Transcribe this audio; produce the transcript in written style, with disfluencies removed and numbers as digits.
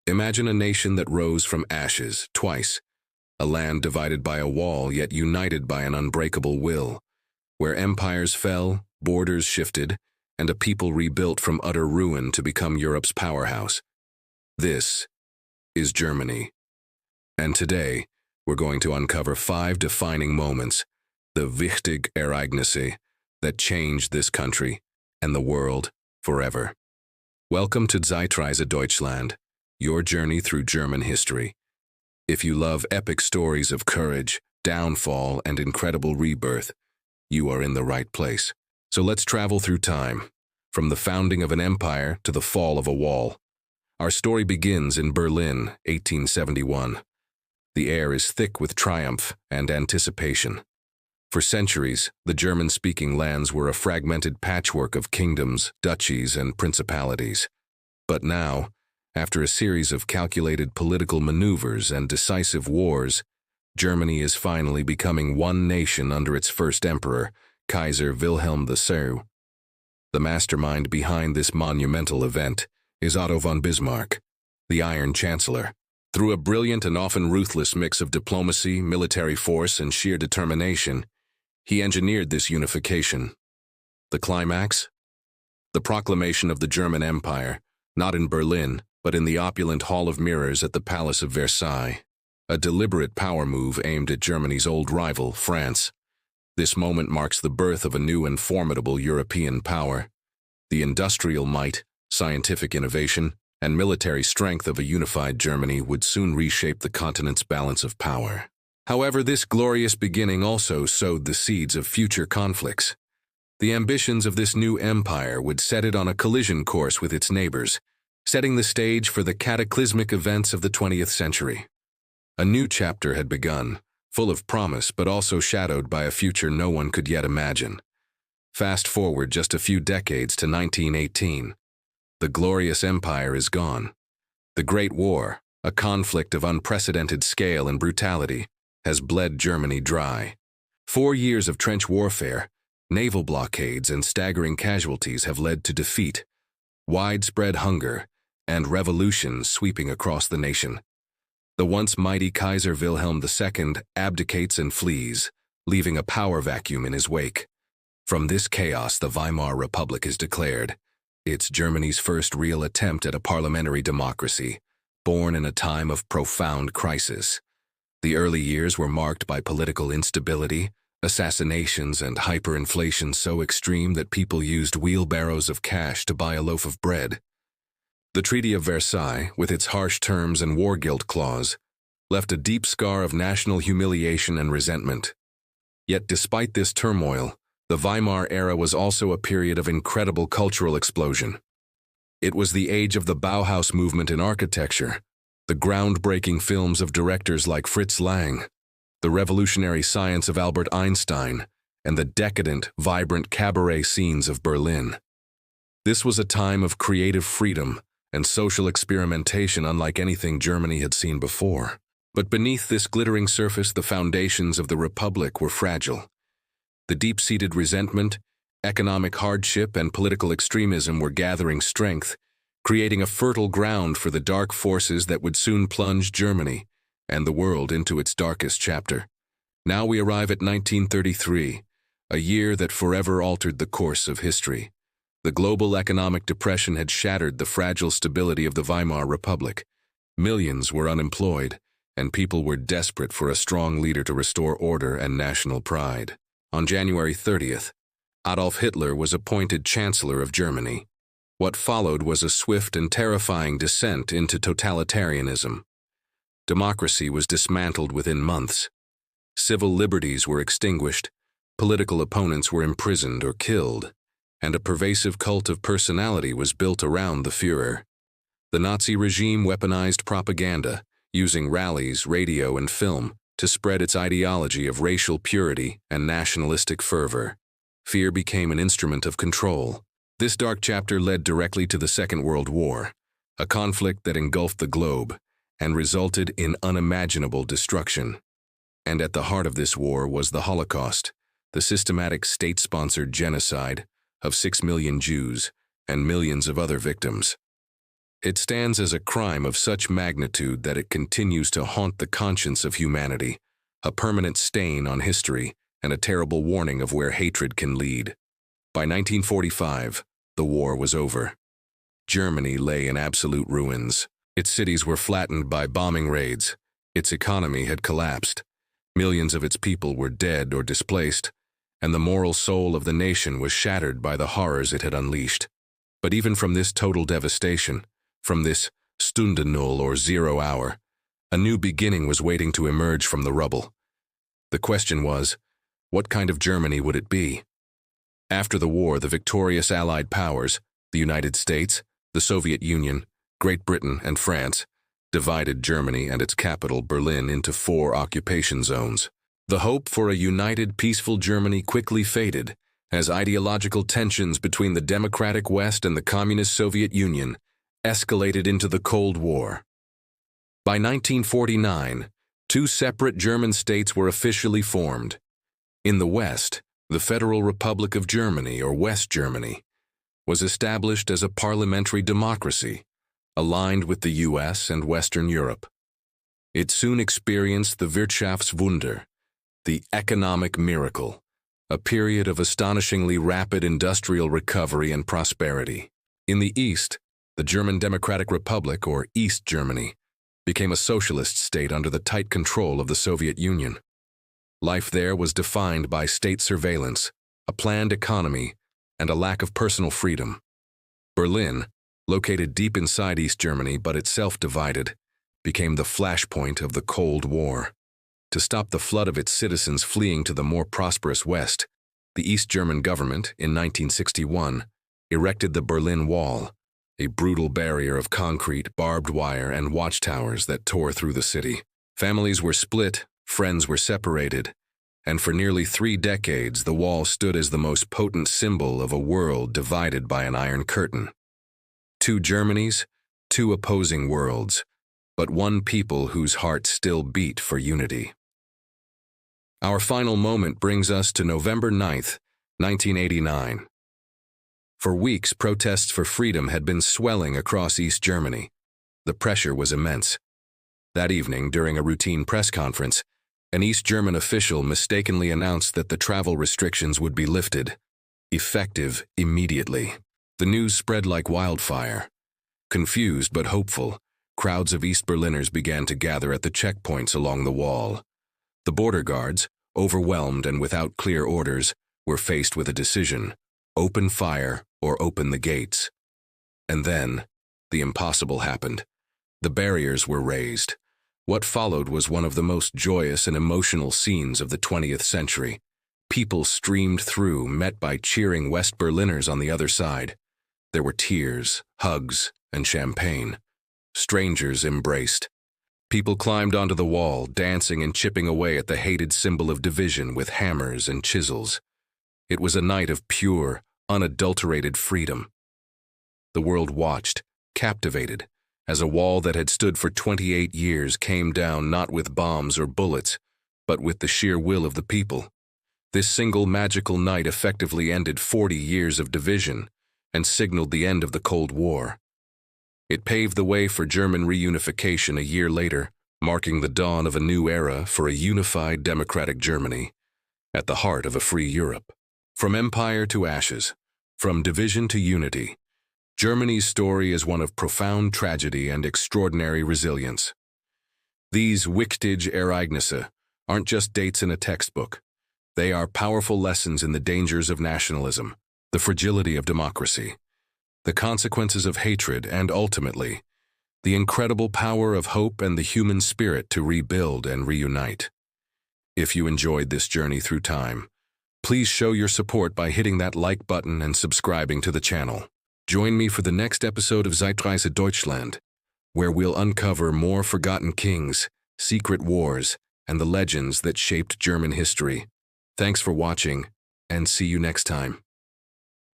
Imagine a nation that rose from ashes twice, a land divided by a wall yet united by an unbreakable will, where empires fell, borders shifted, and a people rebuilt from utter ruin to become Europe's powerhouse. This is Germany. And today, we're going to uncover 5 defining moments, the wichtige Ereignisse, that changed this country and the world forever. Welcome to Zeitreise Deutschland, your journey through German history. If you love epic stories of courage, downfall, and incredible rebirth, you are in the right place. So let's travel through time, from the founding of an empire to the fall of a wall. Our story begins in Berlin, 1871. The air is thick with triumph and anticipation. For centuries, the German-speaking lands were a fragmented patchwork of kingdoms, duchies, and principalities. But now, after a series of calculated political maneuvers and decisive wars, Germany is finally becoming one nation under its first emperor, Kaiser Wilhelm II. The mastermind behind this monumental event is Otto von Bismarck, the Iron Chancellor. Through a brilliant and often ruthless mix of diplomacy, military force, and sheer determination, he engineered this unification. The climax? The proclamation of the German Empire, not in Berlin, but in the opulent Hall of Mirrors at the Palace of Versailles. A deliberate power move aimed at Germany's old rival, France. This moment marks the birth of a new and formidable European power. The industrial might, scientific innovation, and military strength of a unified Germany would soon reshape the continent's balance of power. However, this glorious beginning also sowed the seeds of future conflicts. The ambitions of this new empire would set it on a collision course with its neighbors, setting the stage for the cataclysmic events of the 20th century. A new chapter had begun, full of promise but also shadowed by a future no one could yet imagine. Fast forward just a few decades to 1918. The glorious empire is gone. The Great War, a conflict of unprecedented scale and brutality, has bled Germany dry. 4 years of trench warfare, naval blockades, and staggering casualties have led to defeat, widespread hunger, and revolutions sweeping across the nation. The once mighty Kaiser Wilhelm II abdicates and flees, leaving a power vacuum in his wake. From this chaos, the Weimar Republic is declared. It's Germany's first real attempt at a parliamentary democracy, born in a time of profound crisis. The early years were marked by political instability, assassinations, and hyperinflation so extreme that people used wheelbarrows of cash to buy a loaf of bread. The Treaty of Versailles, with its harsh terms and war guilt clause, left a deep scar of national humiliation and resentment. Yet despite this turmoil, the Weimar era was also a period of incredible cultural explosion. It was the age of the Bauhaus movement in architecture, the groundbreaking films of directors like Fritz Lang, the revolutionary science of Albert Einstein, and the decadent, vibrant cabaret scenes of Berlin. This was a time of creative freedom and social experimentation unlike anything Germany had seen before. But beneath this glittering surface, the foundations of the Republic were fragile. The deep-seated resentment, economic hardship, and political extremism were gathering strength, creating a fertile ground for the dark forces that would soon plunge Germany and the world into its darkest chapter. Now we arrive at 1933, a year that forever altered the course of history. The global economic depression had shattered the fragile stability of the Weimar Republic. Millions were unemployed, and people were desperate for a strong leader to restore order and national pride. On January 30th, Adolf Hitler was appointed Chancellor of Germany. What followed was a swift and terrifying descent into totalitarianism. Democracy was dismantled within months. Civil liberties were extinguished, political opponents were imprisoned or killed, and a pervasive cult of personality was built around the Führer. The Nazi regime weaponized propaganda, using rallies, radio, and film to spread its ideology of racial purity and nationalistic fervor. Fear became an instrument of control. This dark chapter led directly to the Second World War, a conflict that engulfed the globe and resulted in unimaginable destruction. And at the heart of this war was the Holocaust, the systematic state-sponsored genocide of 6 million Jews and millions of other victims. It stands as a crime of such magnitude that it continues to haunt the conscience of humanity, a permanent stain on history and a terrible warning of where hatred can lead. By 1945, the war was over. Germany lay in absolute ruins. Its cities were flattened by bombing raids. Its economy had collapsed. Millions of its people were dead or displaced, and the moral soul of the nation was shattered by the horrors it had unleashed. But even from this total devastation, from this Stunde Null or 0 hour, a new beginning was waiting to emerge from the rubble. The question was, what kind of Germany would it be? After the war, the victorious Allied powers, the United States, the Soviet Union, Great Britain, and France, divided Germany and its capital, Berlin, into 4 occupation zones. The hope for a united, peaceful Germany quickly faded as ideological tensions between the democratic West and the communist Soviet Union escalated into the Cold War. By 1949, 2 separate German states were officially formed. In the West, the Federal Republic of Germany, or West Germany, was established as a parliamentary democracy, aligned with the US and Western Europe. It soon experienced the Wirtschaftswunder, the economic miracle, a period of astonishingly rapid industrial recovery and prosperity. In the East, the German Democratic Republic, or East Germany, became a socialist state under the tight control of the Soviet Union. Life there was defined by state surveillance, a planned economy, and a lack of personal freedom. Berlin, located deep inside East Germany but itself divided, became the flashpoint of the Cold War. To stop the flood of its citizens fleeing to the more prosperous West, the East German government, in 1961, erected the Berlin Wall, a brutal barrier of concrete, barbed wire, and watchtowers that tore through the city. Families were split, friends were separated, and for nearly 3 decades the wall stood as the most potent symbol of a world divided by an iron curtain. 2 Germanys, 2 opposing worlds, but one people whose hearts still beat for unity. Our final moment brings us to November 9th, 1989. For weeks, protests for freedom had been swelling across East Germany. The pressure was immense. That evening, during a routine press conference, an East German official mistakenly announced that the travel restrictions would be lifted, effective immediately. The news spread like wildfire. Confused but hopeful, crowds of East Berliners began to gather at the checkpoints along the wall. The border guards, overwhelmed and without clear orders, were faced with a decision: open fire or open the gates. And then, the impossible happened. The barriers were raised. What followed was one of the most joyous and emotional scenes of the 20th century. People streamed through, met by cheering West Berliners on the other side. There were tears, hugs, and champagne. Strangers embraced. People climbed onto the wall, dancing and chipping away at the hated symbol of division with hammers and chisels. It was a night of pure, unadulterated freedom. The world watched, captivated, as a wall that had stood for 28 years came down not with bombs or bullets, but with the sheer will of the people. This single magical night effectively ended 40 years of division and signaled the end of the Cold War. It paved the way for German reunification a year later, marking the dawn of a new era for a unified democratic Germany, at the heart of a free Europe. From empire to ashes, from division to unity, Germany's story is one of profound tragedy and extraordinary resilience. These wichtige Ereignisse aren't just dates in a textbook. They are powerful lessons in the dangers of nationalism, the fragility of democracy, the consequences of hatred, and ultimately, the incredible power of hope and the human spirit to rebuild and reunite. If you enjoyed this journey through time, please show your support by hitting that like button and subscribing to the channel. Join me for the next episode of Zeitreise Deutschland, where we'll uncover more forgotten kings, secret wars, and the legends that shaped German history. Thanks for watching, and see you next time.